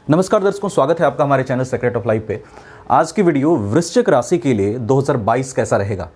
नमस्कार दर्शकों, स्वागत है आपका हमारे चैनल सीक्रेट ऑफ लाइफ पे। आज की वीडियो वृश्चिक राशि के लिए 2022 कैसा रहेगा।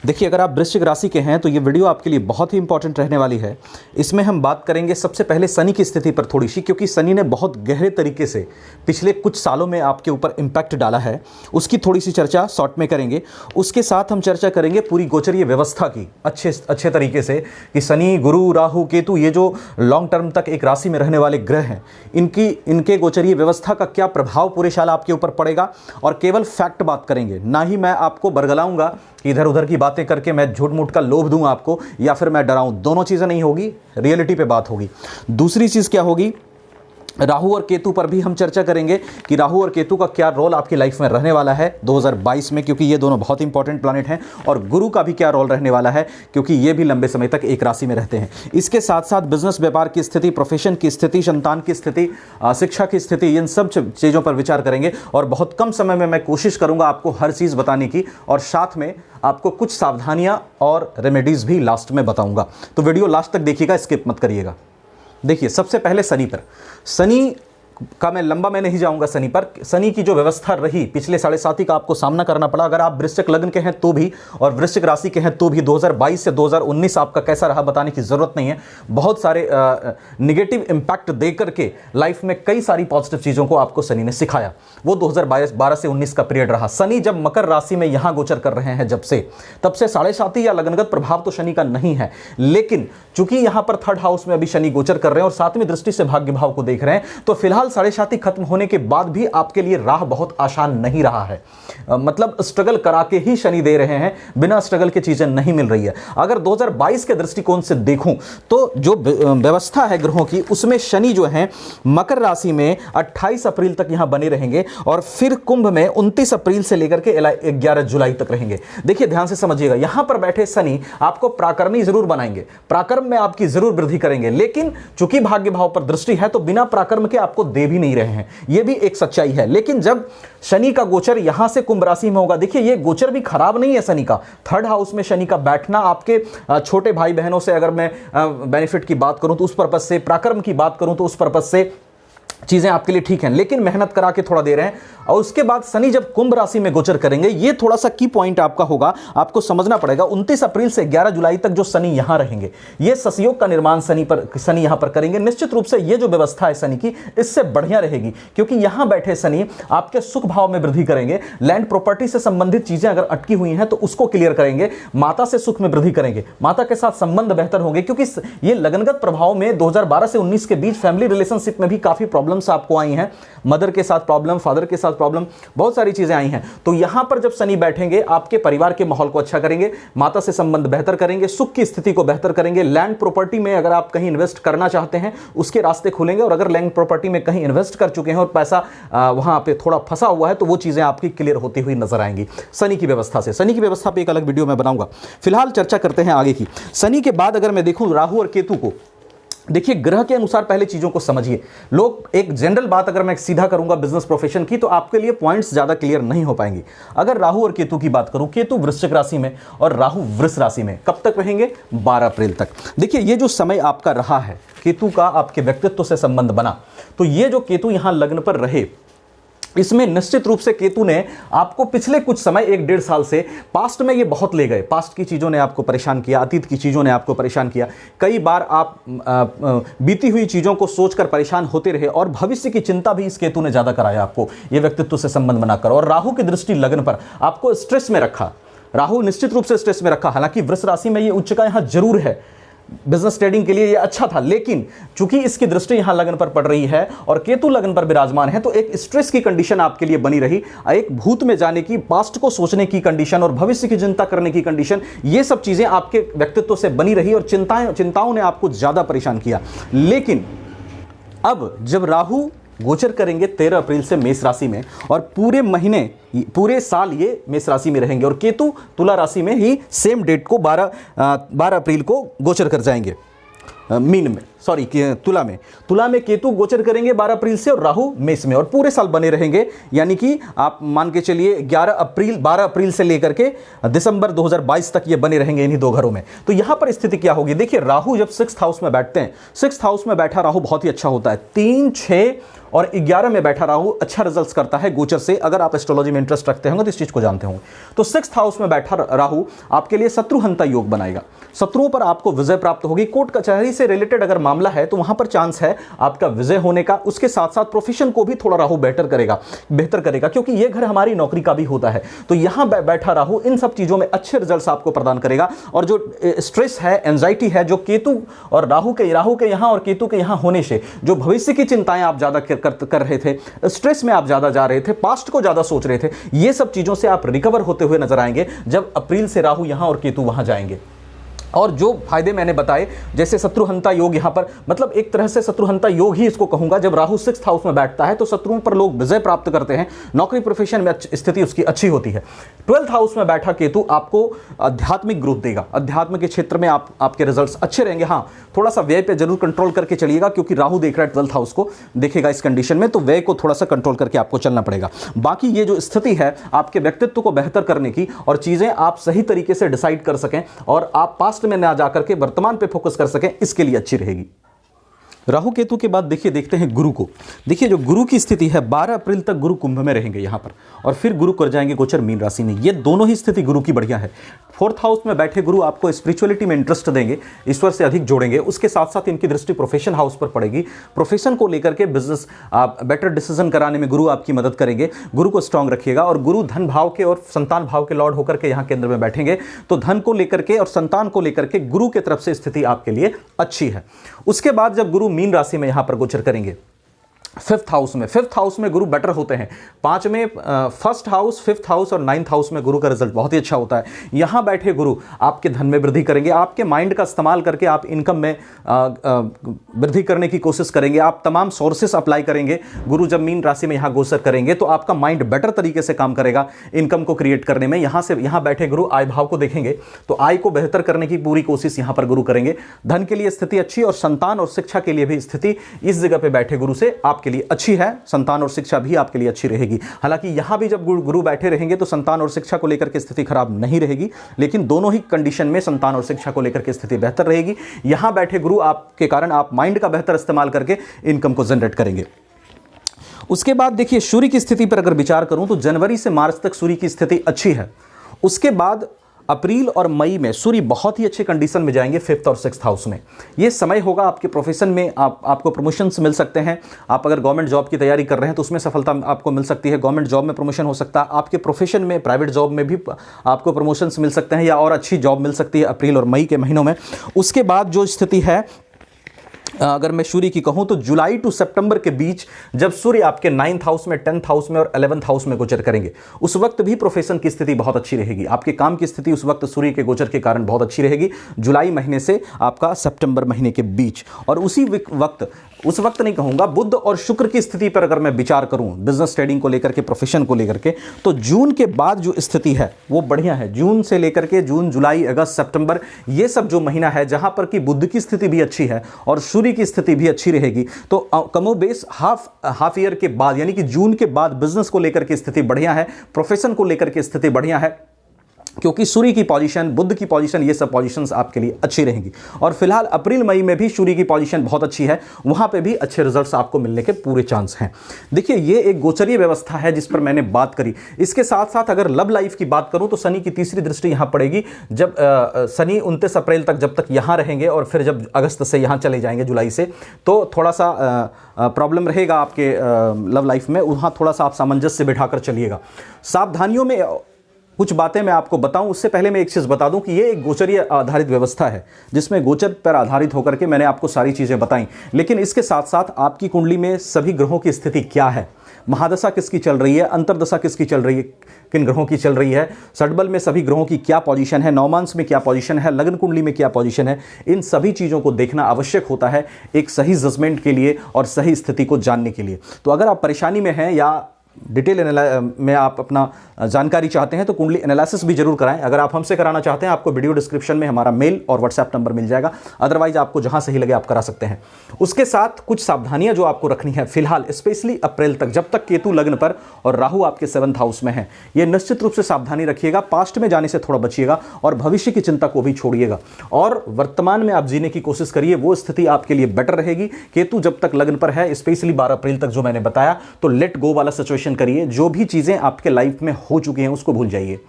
देखिए, अगर आप वृश्चिक राशि के हैं तो ये वीडियो आपके लिए बहुत ही इंपॉर्टेंट रहने वाली है। इसमें हम बात करेंगे सबसे पहले शनि की स्थिति पर थोड़ी सी, क्योंकि शनि ने बहुत गहरे तरीके से पिछले कुछ सालों में आपके ऊपर इम्पैक्ट डाला है। उसकी थोड़ी सी चर्चा शॉर्ट में करेंगे। उसके साथ हम चर्चा करेंगे पूरी गोचरीय व्यवस्था की अच्छे तरीके से कि शनि, गुरु, राहु, केतु, ये जो लॉन्ग टर्म तक एक राशि में रहने वाले ग्रह हैं, इनके गोचरीय व्यवस्था का क्या प्रभाव पूरे साल आपके ऊपर पड़ेगा। और केवल फैक्ट बात करेंगे, ना ही मैं आपको बरगलाऊंगा कि इधर उधर की बातें करके मैं झूठ मूठ का लोभ दूं आपको, या फिर मैं डराऊं। दोनों चीज़ें नहीं होगी, रियलिटी पे बात होगी। दूसरी चीज़ क्या होगी, राहु और केतु पर भी हम चर्चा करेंगे कि राहु और केतु का क्या रोल आपकी लाइफ में रहने वाला है 2022 में, क्योंकि ये दोनों बहुत इंपॉर्टेंट प्लैनेट हैं। और गुरु का भी क्या रोल रहने वाला है, क्योंकि ये भी लंबे समय तक एक राशि में रहते हैं। इसके साथ साथ बिजनेस, व्यापार की स्थिति, प्रोफेशन की स्थिति, संतान की स्थिति, शिक्षा की स्थिति, इन सब चीज़ों पर विचार करेंगे। और बहुत कम समय में मैं कोशिश करूँगा आपको हर चीज़ बताने की, और साथ में आपको कुछ सावधानियाँ और रेमेडीज़ भी लास्ट में बताऊँगा। तो वीडियो लास्ट तक देखिएगा, स्किप मत करिएगा। देखिए, सबसे पहले शनि पर। शनि का मैं नहीं जाऊंगा। शनि पर, शनि की जो व्यवस्था रही पिछले 7.5 का आपको सामना करना पड़ा। अगर आप वृश्चिक लग्न के हैं तो भी और वृश्चिक राशि के हैं तो भी 2022 से 2019 आपका कैसा रहा बताने की जरूरत नहीं है। बहुत सारे निगेटिव इंपैक्ट दे करके लाइफ में कई सारी पॉजिटिव चीज़ों को आपको शनि ने सिखाया। वो 2012 से 19 का पीरियड रहा। शनि जब मकर राशि में यहां गोचर कर रहे हैं, तब से 7.5 या लगनगत प्रभाव तो शनि का नहीं है, लेकिन चूंकि यहां पर थर्ड हाउस में अभी शनि गोचर कर रहे हैं और 7वीं दृष्टि से भाग्य भाव को देख रहे हैं, तो फिलहाल 7.5 खत्म होने के बाद भी आपके लिए राह बहुत आसान नहीं रहा है। मतलब स्ट्रगल करा के ही शनि दे रहे हैं, बिना स्ट्रगल के चीजें नहीं मिल रही है। अगर 2022 के दृष्टिकोण से देखूं तो जो व्यवस्था है ग्रहों की, उसमें शनि जो है मकर राशि में 28 अप्रैल तक यहां बने रहेंगे और फिर कुंभ में 29 अप्रैल से लेकर के 11 जुलाई तक रहेंगे। देखिए, ध्यान से समझिएगा, यहां पर बैठे शनि आपको प्राकर्मी जरूर बनाएंगे, प्राकर्म में आपकी जरूर वृद्धि करेंगे, लेकिन चूंकि भाग्य भाव पर दृष्टि है तो बिना प्राकर्म के आपको दे भी नहीं रहे हैं। यह भी एक सच्चाई है। लेकिन जब शनि का गोचर यहां से कुंभ राशि में होगा, देखिए यह गोचर भी खराब नहीं है शनि का। थर्ड हाउस में शनि का बैठना आपके छोटे भाई बहनों से, अगर मैं बेनिफिट की बात करूं तो उस पर्पस से, प्राकर्म की बात करूं तो उस पर्पस से चीजें आपके लिए ठीक हैं, लेकिन मेहनत करा के थोड़ा दे रहे हैं। और उसके बाद शनि जब कुंभ राशि में गोचर करेंगे, ये थोड़ा सा की पॉइंट आपका होगा, आपको समझना पड़ेगा। 29 अप्रैल से 11 जुलाई तक जो शनि यहां रहेंगे, ये ससयोग का निर्माण शनि यहां पर करेंगे। निश्चित रूप से ये जो व्यवस्था है शनि की, इससे बढ़िया रहेगी, क्योंकि यहां बैठे शनि आपके सुख भाव में वृद्धि करेंगे। लैंड प्रॉपर्टी से संबंधित चीजें अगर अटकी हुई हैं तो उसको क्लियर करेंगे। माता से सुख में वृद्धि करेंगे, माता के साथ संबंध बेहतर होंगे, क्योंकि ये लगनगत प्रभाव में 2012 से 19 के बीच फैमिली रिलेशनशिप में भी काफी प्रॉब्लम्स आपको आई हैं। मदर के साथ प्रॉब्लम, फादर के साथ प्रॉब्लम, बहुत सारी चीजें आई हैं। तो यहां पर जब शनि बैठेंगे, आपके परिवार के माहौल को अच्छा करेंगे, माता से संबंध बेहतर करेंगे, सुख की स्थिति को बेहतर करेंगे। लैंड प्रॉपर्टी में अगर आप कहीं इन्वेस्ट करना चाहते हैं, उसके रास्ते खुलेंगे। और अगर लैंड प्रॉपर्टी में कहीं इन्वेस्ट कर चुके हैं और पैसा वहां पे थोड़ा फंसा हुआ है, तो वो चीजें आपकी क्लियर होती हुई नजर आएंगी शनि की व्यवस्था से। शनि की व्यवस्था पे एक अलग वीडियो में बनाऊंगा। फिलहाल चर्चा करते हैं आगे की। शनि के बाद अगर मैं देखूं राहु और केतु को, देखिए ग्रह के अनुसार पहले चीजों को समझिए। लोग, एक जनरल बात अगर मैं सीधा करूंगा बिजनेस प्रोफेशन की, तो आपके लिए पॉइंट्स ज्यादा क्लियर नहीं हो पाएंगे। अगर राहु और केतु की बात करूं, केतु वृश्चिक राशि में और राहु वृष राशि में कब तक रहेंगे? 12 अप्रैल तक। देखिए, ये जो समय आपका रहा है, केतु का आपके व्यक्तित्व से संबंध बना, तो ये जो केतु यहां लग्न पर रहे, इसमें निश्चित रूप से केतु ने आपको पिछले कुछ समय 1-1.5 साल से पास्ट में ये बहुत ले गए। पास्ट की चीज़ों ने आपको परेशान किया, अतीत की चीज़ों ने आपको परेशान किया। कई बार आप बीती हुई चीज़ों को सोचकर परेशान होते रहे और भविष्य की चिंता भी इस केतु ने ज़्यादा कराया आपको, ये व्यक्तित्व से संबंध बनाकर। और राहु की दृष्टि लग्न पर आपको स्ट्रेस में रखा। राहु निश्चित रूप से स्ट्रेस में रखा। हालांकि वृष राशि में ये उच्च का यहां जरूर है, बिजनेस ट्रेडिंग के लिए ये अच्छा था, लेकिन चूंकि इसकी दृष्टि यहां लगन पर पड़ रही है और केतु लगन पर विराजमान है, तो एक स्ट्रेस की कंडीशन आपके लिए बनी रही। एक भूत में जाने की, पास्ट को सोचने की कंडीशन और भविष्य की चिंता करने की कंडीशन, ये सब चीजें आपके व्यक्तित्व से बनी रही और चिंताओं ने आपको ज्यादा परेशान किया। लेकिन अब जब राहु गोचर करेंगे 13 अप्रैल से मेष राशि में, और पूरे महीने, पूरे साल ये मेष राशि में रहेंगे, और केतु तुला राशि में ही सेम डेट को 12 अप्रैल को गोचर कर जाएंगे मीन में। सॉरी तुला में केतु गोचर करेंगे 12 अप्रैल से और राहु मेष में, और पूरे साल बने रहेंगे। यानी कि आप मान के चलिए 12 अप्रैल से लेकर के दिसंबर 2022 तक ये बने रहेंगे इन्हीं दो घरों में। तो यहां पर स्थिति क्या होगी, देखिए राहु जब 6th हाउस में बैठते हैं, 6th हाउस में बैठा राहु बहुत ही अच्छा होता है। 3, 6 और 11 में बैठा राहु अच्छा रिजल्ट्स करता है गोचर से। अगर आप एस्ट्रोलॉजी में इंटरेस्ट रखते होंगे तो इस चीज को जानते होंगे। तो 6th हाउस में बैठा राहु आपके लिए शत्रुहंता योग बनाएगा, शत्रुओं पर आपको विजय प्राप्त होगी। कोर्ट कचहरी से रिलेटेड अगर मामला है तो वहां पर चांस है आपका विजय होने का। उसके साथ साथ प्रोफेशन को भी थोड़ा राहु बेहतर करेगा क्योंकि यह घर हमारी नौकरी का भी होता है। तो यहां बैठा राहु इन सब चीजों में अच्छे रिजल्ट्स आपको प्रदान करेगा। और जो स्ट्रेस है, एंजाइटी है, जो केतु और राहु के यहां और केतु के यहां होने से जो भविष्य की चिंताएं आप ज्यादा कर रहे थे, स्ट्रेस में आप ज्यादा जा रहे थे, पास्ट को ज्यादा सोच रहे थे, ये सब चीजों से आप रिकवर होते हुए नजर आएंगे जब अप्रैल से राहु यहां और केतु वहां जाएंगे। और जो फायदे मैंने बताए, जैसे शत्रुहंता योग, यहां पर मतलब एक तरह से शत्रुहंता योग ही इसको कहूंगा। जब राहु 6th हाउस में बैठता है तो शत्रुओं पर लोग विजय प्राप्त करते हैं, नौकरी प्रोफेशन में स्थिति उसकी अच्छी होती है। 12th हाउस में बैठा केतु आपको आध्यात्मिक ग्रोथ देगा, अध्यात्म के क्षेत्र में आपके रिजल्ट्स अच्छे रहेंगे। हाँ, थोड़ा सा व्यय पे जरूर कंट्रोल करके चलिएगा क्योंकि राहु देख रहा है 12th हाउस को, देखेगा इस कंडीशन में, तो व्यय को थोड़ा सा कंट्रोल करके आपको चलना पड़ेगा। बाकी ये जो स्थिति है आपके व्यक्तित्व को बेहतर करने की और चीजें आप सही तरीके से डिसाइड कर सकें और आप पास्ट में ना जाकर के वर्तमान पे फोकस कर सकें, इसके लिए अच्छी रहेगी। राहु केतु के बाद देखते हैं गुरु को। देखिए जो गुरु की स्थिति है, 12 अप्रैल तक गुरु कुंभ में रहेंगे यहां पर, और फिर गुरु कर जाएंगे गोचर मीन राशि में। ये दोनों ही स्थिति गुरु की बढ़िया है। 4th हाउस में बैठे गुरु आपको स्पिरिचुअलिटी में इंटरेस्ट देंगे, ईश्वर से अधिक जोड़ेंगे। उसके साथ साथ इनकी दृष्टि प्रोफेशन हाउस पर पड़ेगी। प्रोफेशन को लेकर के बिजनेस आप बेटर डिसीजन कराने में गुरु आपकी मदद करेंगे। गुरु को स्ट्रांग रखिएगा। और गुरु धन भाव के और संतान भाव के लॉर्ड होकर के यहाँ केंद्र में बैठेंगे, तो धन को लेकर के और संतान को लेकर के गुरु की तरफ से स्थिति आपके लिए अच्छी है। उसके बाद जब गुरु मीन राशि में यहां पर गोचर करेंगे 5th हाउस में गुरु बेटर होते हैं। 5 में 1st हाउस, 5th हाउस और 9th हाउस में गुरु का रिजल्ट बहुत ही अच्छा होता है। यहां बैठे गुरु आपके धन में वृद्धि करेंगे, आपके माइंड का इस्तेमाल करके आप इनकम में वृद्धि करने की कोशिश करेंगे, आप तमाम सोर्सेस अप्लाई करेंगे। गुरु जब मीन राशि में यहां गोचर करेंगे तो आपका माइंड बेटर तरीके से काम करेगा इनकम को क्रिएट करने में। यहां बैठे गुरु आय भाव को देखेंगे तो आय को बेहतर करने की पूरी कोशिश यहां पर गुरु करेंगे। धन के लिए स्थिति अच्छी और संतान और शिक्षा के लिए भी स्थिति इस जगह पे बैठे गुरु से के लिए अच्छी है। संतान और शिक्षा भी आपके लिए अच्छी रहेगी। हालांकि यहां भी जब गुरु बैठे रहेंगे तो संतान और शिक्षा को लेकर के स्थिति खराब नहीं रहेगी, लेकिन दोनों ही कंडीशन में संतान और शिक्षा को लेकर के स्थिति बेहतर रहेगी। यहां बैठे गुरु आपके कारण आप माइंड का बेहतर इस्तेमाल करके इनकम को जनरेट करेंगे। उसके बाद देखिए सूर्य की स्थिति पर अगर विचार करूं तो जनवरी से मार्च तक सूर्य की स्थिति अच्छी है। उसके बाद अप्रैल और मई में सूर्य बहुत ही अच्छे कंडीशन में जाएंगे 5th और 6th हाउस में। ये समय होगा आपके प्रोफेशन में, आपको प्रमोशंस मिल सकते हैं। आप अगर गवर्नमेंट जॉब की तैयारी कर रहे हैं तो उसमें सफलता आपको मिल सकती है, गवर्नमेंट जॉब में प्रमोशन हो सकता है। आपके प्रोफेशन में, प्राइवेट जॉब में भी आपको प्रमोशंस मिल सकते हैं या और अच्छी जॉब मिल सकती है अप्रैल और मई के महीनों में। उसके बाद जो स्थिति है, अगर मैं सूर्य की कहूं तो जुलाई टू सितंबर के बीच जब सूर्य आपके 9th हाउस में, 10th हाउस में और 11th हाउस में गोचर करेंगे, उस वक्त भी प्रोफेशन की स्थिति बहुत अच्छी रहेगी। आपके काम की स्थिति उस वक्त सूर्य के गोचर के कारण बहुत अच्छी रहेगी, जुलाई महीने से आपका सितंबर महीने के बीच। और उस वक्त नहीं कहूंगा, बुध और शुक्र की स्थिति पर अगर मैं विचार करूं बिजनेस ट्रेडिंग को लेकर के, प्रोफेशन को लेकर के, तो जून के बाद जो स्थिति है वो बढ़िया है। जून से लेकर के जून, जुलाई, अगस्त, सितंबर, ये सब जो महीना है जहां पर कि बुध की स्थिति भी अच्छी है और सूर्य की स्थिति भी अच्छी रहेगी, तो कमोबेश हाफ ईयर के बाद यानी कि जून के बाद बिजनेस को लेकर के स्थिति बढ़िया है, प्रोफेशन को लेकर के स्थिति बढ़िया है, क्योंकि सूर्य की पोजीशन, बुध की पोजीशन, ये सब पोजीशंस आपके लिए अच्छी रहेंगी। और फिलहाल अप्रैल मई में भी सूर्य की पोजीशन बहुत अच्छी है, वहां पे भी अच्छे रिजल्ट्स आपको मिलने के पूरे चांस हैं। देखिए ये एक गोचरीय व्यवस्था है जिस पर मैंने बात करी। इसके साथ साथ अगर लव लाइफ की बात करूं तो शनि की तीसरी दृष्टि यहां पड़ेगी। जब शनि 29 अप्रैल तक जब तक यहां रहेंगे और फिर जब अगस्त से यहां चले जाएंगे जुलाई से, तो थोड़ा सा प्रॉब्लम रहेगा आपके लव लाइफ में। वहां थोड़ा सा आप सामंजस्य बिठाकर चलिएगा। सावधानियों में कुछ बातें मैं आपको बताऊं, उससे पहले मैं एक चीज़ बता दूं कि ये एक गोचरीय आधारित व्यवस्था है जिसमें गोचर पर आधारित होकर के मैंने आपको सारी चीज़ें बताई। लेकिन इसके साथ साथ आपकी कुंडली में सभी ग्रहों की स्थिति क्या है, महादशा किसकी चल रही है, अंतरदशा किसकी चल रही है, किन ग्रहों की चल रही है, षडबल में सभी ग्रहों की क्या पोजीशन है, नवमांश में क्या पोजीशन है, लग्न कुंडली में क्या पोजीशन है, इन सभी चीज़ों को देखना आवश्यक होता है एक सही जजमेंट के लिए और सही स्थिति को जानने के लिए। तो अगर आप परेशानी में हैं या डिटेल में आप अपना जानकारी चाहते हैं तो कुंडली एनालिसिस भी जरूर कराएं। अगर आप हमसे कराना चाहते हैं, आपको वीडियो डिस्क्रिप्शन में हमारा मेल और व्हाट्सएप नंबर मिल जाएगा। अदरवाइज आपको जहां सही लगे आप करा सकते हैं। उसके साथ कुछ सावधानियां जो आपको रखनी है फिलहाल, स्पेशली अप्रैल तक, जब तक केतु लग्न पर और राहु आपके 7th हाउस में है, ये निश्चित रूप से सावधानी रखिएगा। पास्ट में जाने से थोड़ा बचिएगा और भविष्य की चिंता को भी छोड़िएगा और वर्तमान में आप जीने की कोशिश करिए, वो स्थिति आपके लिए बेटर रहेगी। केतु जब तक लग्न पर है, स्पेशली 12 अप्रैल तक जो मैंने बताया, तो लेट गो वाला सिचुएशन करिए। जो भी चीजें आपके लाइफ में हो चुकी हैं उसको भूल जाइए।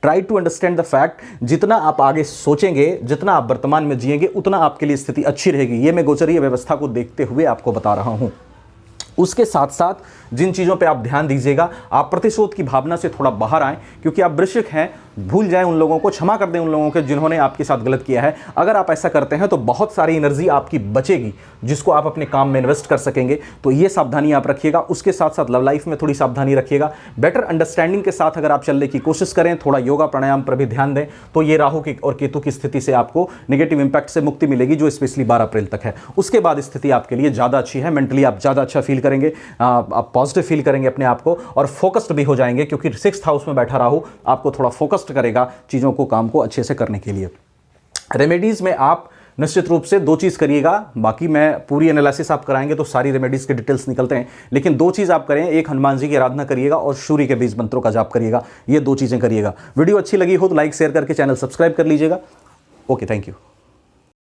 Try to understand the fact. जितना आप आगे सोचेंगे, जितना आप वर्तमान में जिएंगे, उतना आपके लिए स्थिति अच्छी रहेगी। ये मैं गोचरीय व्यवस्था को देखते हुए आपको बता रहा हूं। उसके साथ साथ जिन चीज़ों पे आप ध्यान दीजिएगा, आप प्रतिशोध की भावना से थोड़ा बाहर आएं, क्योंकि आप वृश्चिक हैं। भूल जाएं उन लोगों को, क्षमा कर दें उन लोगों को जिन्होंने आपके साथ गलत किया है। अगर आप ऐसा करते हैं तो बहुत सारी एनर्जी आपकी बचेगी जिसको आप अपने काम में इन्वेस्ट कर सकेंगे। तो ये सावधानी आप रखिएगा। उसके साथ साथ लव लाइफ में थोड़ी सावधानी रखिएगा। बेटर अंडरस्टैंडिंग के साथ अगर आप चलने की कोशिश करें, थोड़ा योगा प्राणायाम पर भी ध्यान दें, तो ये राहु की और केतु की स्थिति से आपको नेगेटिव इंपैक्ट से मुक्ति मिलेगी, जो स्पेशली 12 अप्रैल तक है। उसके बाद स्थिति आपके लिए ज़्यादा अच्छी है। मेंटली आप ज़्यादा अच्छा फील करेंगे, आप पॉजिटिव फील करेंगे अपने आप को और फोकस्ड भी हो जाएंगे, क्योंकि 6th हाउस में बैठा राहु आपको थोड़ा फोकस्ड करेगा चीज़ों को, काम को अच्छे से करने के लिए। रेमेडीज में आप निश्चित रूप से 2 चीज़ करिएगा। बाकी मैं पूरी एनालिसिस आप कराएंगे तो सारी रेमेडीज के डिटेल्स निकलते हैं, लेकिन 2 चीज़ आप करें। एक, हनुमान जी की आराधना करिएगा और सूर्य के बीज मंत्रों का जाप करिएगा। ये 2 चीज़ें करिएगा। वीडियो अच्छी लगी हो तो लाइक शेयर करके चैनल सब्सक्राइब कर लीजिएगा। Okay, thank you.